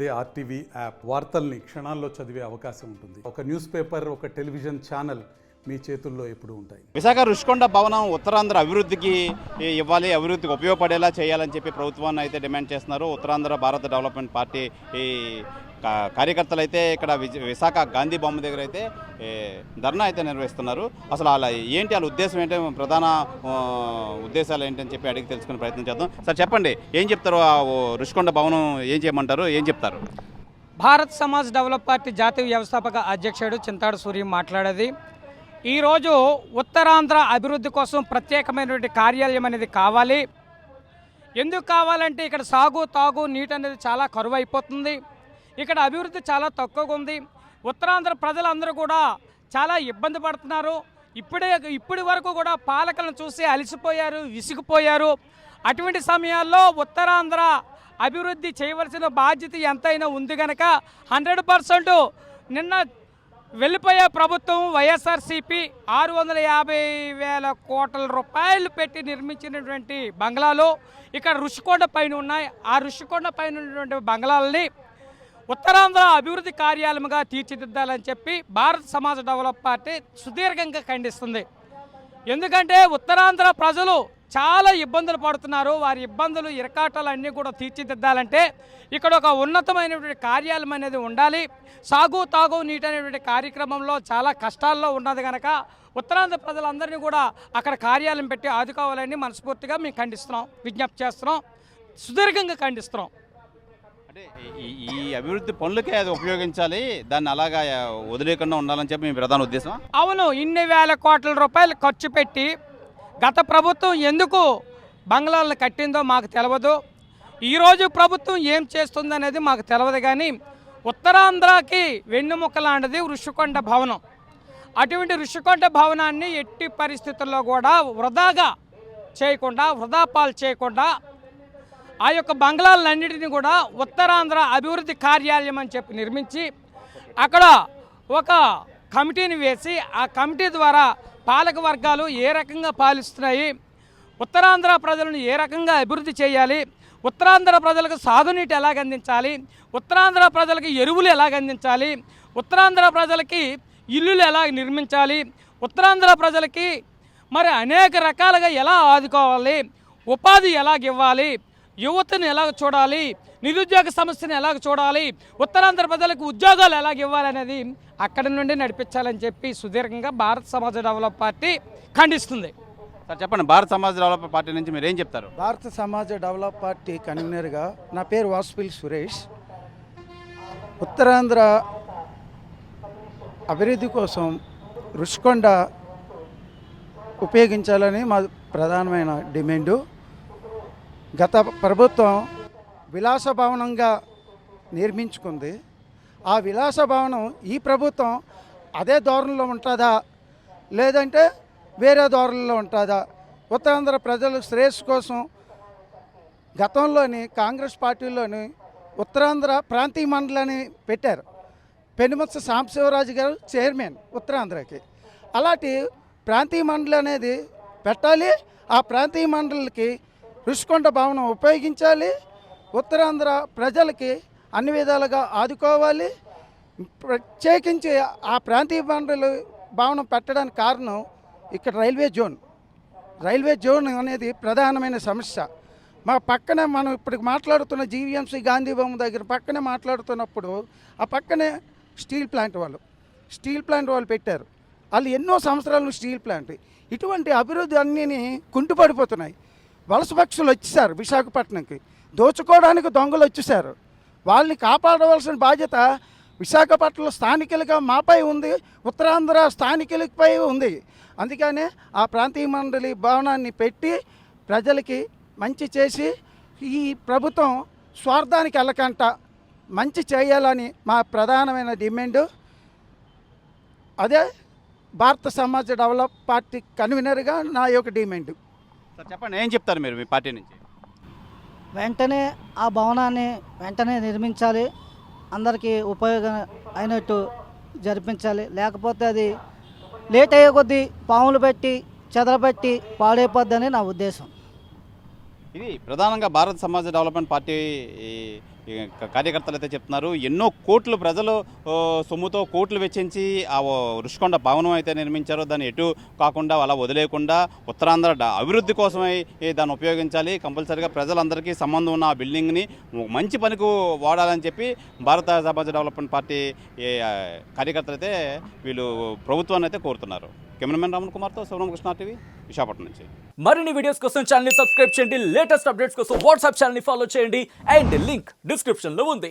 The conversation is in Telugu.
అదే ఆర్టీవీ యాప్ వార్తల్ని క్షణాల్లో చదివే అవకాశం ఉంటుంది. ఒక న్యూస్ పేపర్, ఒక టెలివిజన్ ఛానల్ మీ చేతుల్లో ఎప్పుడూ ఉంటాయి. విశాఖ రుషికొండ భవనం ఉత్తరాంధ్ర అభివృద్ధికి ఇవ్వాలి, అభివృద్ధికి ఉపయోగపడేలా చేయాలని చెప్పి ప్రభుత్వాన్ని అయితే డిమాండ్ చేస్తున్నారు. ఉత్తరాంధ్ర భారత డెవలప్మెంట్ పార్టీ కార్యకర్తలు అయితే ఇక్కడ విశాఖ గాంధీ బొమ్మ దగ్గర అయితే ధర్నా అయితే నిర్వహిస్తున్నారు. అసలు అలా ఏంటి, వాళ్ళ ఉద్దేశం ఏంటి, ప్రధాన ఉద్దేశాలు ఏంటని చెప్పి అడిగి తెలుసుకునే ప్రయత్నం చేద్దాం. సార్ చెప్పండి, ఏం చెప్తారు? రుషికొండ భవనం ఏం చేయమంటారు, ఏం చెప్తారు? భారత్ సమాజ్ డెవలప్ పార్టీ జాతీయ వ్యవస్థాపక అధ్యక్షుడు చింతాడు సూర్య మాట్లాడేది. ఈరోజు ఉత్తరాంధ్ర అభివృద్ధి కోసం ప్రత్యేకమైనటువంటి కార్యాలయం అనేది కావాలి. ఎందుకు కావాలంటే ఇక్కడ సాగు తాగు నీటి అనేది చాలా కరువు అయిపోతుంది. ఇక్కడ అభివృద్ధి చాలా తక్కువగా ఉంది. ఉత్తరాంధ్ర ప్రజలందరూ కూడా చాలా ఇబ్బంది పడుతున్నారు. ఇప్పటి వరకు కూడా పాలకులను చూసి అలసిపోయారు, విసిగిపోయారు. అటువంటి సమయాల్లో ఉత్తరాంధ్ర అభివృద్ధి చేయవలసిన బాధ్యత ఎంతైనా ఉంది కనుక 100% నిన్న వెళ్ళిపోయే ప్రభుత్వం వైఎస్ఆర్సీపీ 650,000 కోట్ల రూపాయలు పెట్టి నిర్మించినటువంటి బంగ్లాలు ఇక్కడ రుషికొండ పైన ఉన్నాయి. ఆ రుషికొండ పైన ఉన్నటువంటి బంగ్లాలని ఉత్తరాంధ్ర అభివృద్ధి కార్యాలయంగా తీర్చిదిద్దాలని చెప్పి భారత సమాజ్ డెవలప్ పార్టీ సుదీర్ఘంగా ఖండిస్తుంది. ఎందుకంటే ఉత్తరాంధ్ర ప్రజలు చాలా ఇబ్బందులు పడుతున్నారు. వారి ఇబ్బందులు ఇరకాటాలు అన్నీ కూడా తీర్చిదిద్దాలంటే ఇక్కడ ఒక ఉన్నతమైనటువంటి కార్యాలయం అనేది ఉండాలి. సాగు తాగు నీటి అనేటువంటి కార్యక్రమంలో చాలా కష్టాల్లో ఉన్నది కనుక ఉత్తరాంధ్ర ప్రజలందరినీ కూడా అక్కడ కార్యాలయం పెట్టి ఆదుకోవాలని మనస్ఫూర్తిగా మేము ఖండిస్తున్నాం, విజ్ఞప్తి చేస్తున్నాం, సుదీర్ఘంగా ఖండిస్తున్నాం. అంటే ఈ అభివృద్ధి పనులకే అది ఉపయోగించాలి, దాన్ని అలాగా వదిలేకుండా ఉండాలని చెప్పి మీ ప్రధాన ఉద్దేశం? అవును, ఇన్ని వేల కోట్ల రూపాయలు ఖర్చు పెట్టి గత ప్రభుత్వం ఎందుకు బంగ్లాలను కట్టిందో మాకు తెలియదు. ఈరోజు ప్రభుత్వం ఏం చేస్తుందనేది మాకు తెలియదు. కానీ ఉత్తరాంధ్రకి వెన్నుముక్క లాంటిది రుషికొండ భవనం. అటువంటి రుషికొండ భవనాన్ని ఎట్టి పరిస్థితుల్లో కూడా వృధా పాలు చేయకుండా ఆ యొక్క బంగ్లాలన్నింటినీ కూడా ఉత్తరాంధ్ర అభివృద్ధి కార్యాలయం అని చెప్పి నిర్మించి అక్కడ ఒక కమిటీని వేసి ఆ కమిటీ ద్వారా పాలక వర్గాలు ఏ రకంగా పాలిస్తున్నాయి, ఉత్తరాంధ్ర ప్రజలను ఏ రకంగా అభివృద్ధి చేయాలి, ఉత్తరాంధ్ర ప్రజలకు సాగునీటి ఎలాగ అందించాలి, ఉత్తరాంధ్ర ప్రజలకు ఎరువులు ఎలాగ అందించాలి, ఉత్తరాంధ్ర ప్రజలకి ఇల్లులు ఎలా నిర్మించాలి, ఉత్తరాంధ్ర ప్రజలకి మరి అనేక రకాలుగా ఎలా ఆదుకోవాలి, ఉపాధి ఎలాగివ్వాలి, యువతను ఎలాగ చూడాలి, నిరుద్యోగ సమస్యను ఎలాగ చూడాలి, ఉత్తరాంధ్ర ప్రజలకు ఉద్యోగాలు ఎలాగ ఇవ్వాలనేది అక్కడి నుండి నడిపించాలని చెప్పి సుదీర్ఘంగా భారత సమాజ్ డెవలప్ పార్టీ ఖండిస్తుంది. సార్ చెప్పండి, భారత సమాజ్ డెవలప్ పార్టీ నుంచి మీరు ఏం చెప్తారు? భారత సమాజ్ డెవలప్ పార్టీ కన్వీనర్గా నా పేరు వాసుపల్లి సురేష్. ఉత్తరాంధ్ర అభివృద్ధి కోసం రుషికొండ ఉపయోగించాలని మా ప్రధానమైన డిమాండు. గత ప్రభుత్వం విలాస భవనంగా నిర్మించుకుంది. ఆ విలాస భవనం ఈ ప్రభుత్వం అదే ధోరణిలో ఉంటుందా లేదంటే వేరే ధోరణిలో ఉంటుందా? ఉత్తరాంధ్ర ప్రజల శ్రేయస్సు కోసం గతంలోని కాంగ్రెస్ పార్టీలోని ఉత్తరాంధ్ర ప్రాంతీయ మండలిని పెట్టారు. పెనుమత్స సాంబశివరాజు గారు చైర్మన్ ఉత్తరాంధ్రకి. అలాంటి ప్రాంతీయ మండలి అనేది పెట్టాలి. ఆ ప్రాంతీయ మండలికి రుషికొండ భవనం ఉపయోగించాలి. ఉత్తరాంధ్ర ప్రజలకి అన్ని విధాలుగా ఆదుకోవాలి. ప్రత్యేకించి ఆ ప్రాంతీయ మండలి భవనం పెట్టడానికి కారణం ఇక్కడ రైల్వే జోన్ అనేది ప్రధానమైన సమస్య. మా పక్కనే మనం ఇప్పుడు మాట్లాడుతున్న జీవీఎంసీ గాంధీ బొమ్మ దగ్గర పక్కనే మాట్లాడుతున్నప్పుడు ఆ పక్కనే స్టీల్ ప్లాంట్ వాళ్ళు పెట్టారు. వాళ్ళు ఎన్నో సంవత్సరాలు స్టీల్ ప్లాంట్. ఇటువంటి అభివృద్ధి అన్నీ కుంటుపడిపోతున్నాయి. వలస పక్షులు వచ్చేసారు విశాఖపట్నంకి, దోచుకోవడానికి దొంగలు వచ్చేసారు. వాళ్ళని కాపాడవలసిన బాధ్యత విశాఖపట్నంలో స్థానికులుగా మాపై ఉంది, ఉత్తరాంధ్ర స్థానికులపై ఉంది. అందుకనే ఆ ప్రాంతీయ మండలి భవనాన్ని పెట్టి ప్రజలకి మంచి చేసి ఈ ప్రభుత్వం స్వార్థానికి వెళ్ళకంట మంచి చేయాలని మా ప్రధానమైన డిమాండు. అదే భారత సమాజ్ డెవలప్ పార్టీ కన్వీనర్గా నా యొక్క డిమాండ్. సార్ చెప్పండి, ఏం చెప్తారు మీరు మీ పార్టీ నుంచి? వెంటనే ఆ భవనాన్ని వెంటనే నిర్మించాలి, అందరికీ ఉపయోగం అయినట్టు జరిపించాలి. లేకపోతే అది లేట్ అయ్యే కొద్దీ పాములు పెట్టి చెదరబెట్టి పాడైపోద్దని నా ఉద్దేశం. ఇది ప్రధానంగా భారత సమాజ్ డెవలప్మెంట్ పార్టీ ఈ కార్యకర్తలు అయితే చెప్తున్నారు. ఎన్నో కోట్లు ప్రజలు సొమ్ముతో కోట్లు వెచ్చించి ఆ రుషికొండ భవనం అయితే నిర్మించారో దాన్ని ఎటు కాకుండా అలా వదిలేయకుండా ఉత్తరాంధ్ర అభివృద్ధి కోసమై దాన్ని ఉపయోగించాలి, కంపల్సరీగా ప్రజలందరికీ సంబంధం ఉన్న ఆ బిల్డింగ్ని మంచి పనికి వాడాలని చెప్పి భారత సమాజ్ డెవలప్మెంట్ పార్టీ కార్యకర్తలు అయితే వీళ్ళు ప్రభుత్వాన్ని అయితే కోరుతున్నారు. కెమెరామెన్ రామన్ కుమార్తో శివరామకృష్ణ టీవీ, విశాఖపట్నం నుంచి. మరిన్ని వీడియోస్ కోసం ఛానల్ ని సబ్స్క్రైబ్ చేయండి, లేటెస్ట్ అప్డేట్స్ కోసం వాట్సాప్ ఛానల్ ని ఫాలో చేయండి అండ్ లింక్ డిస్క్రిప్షన్ లో ఉంది.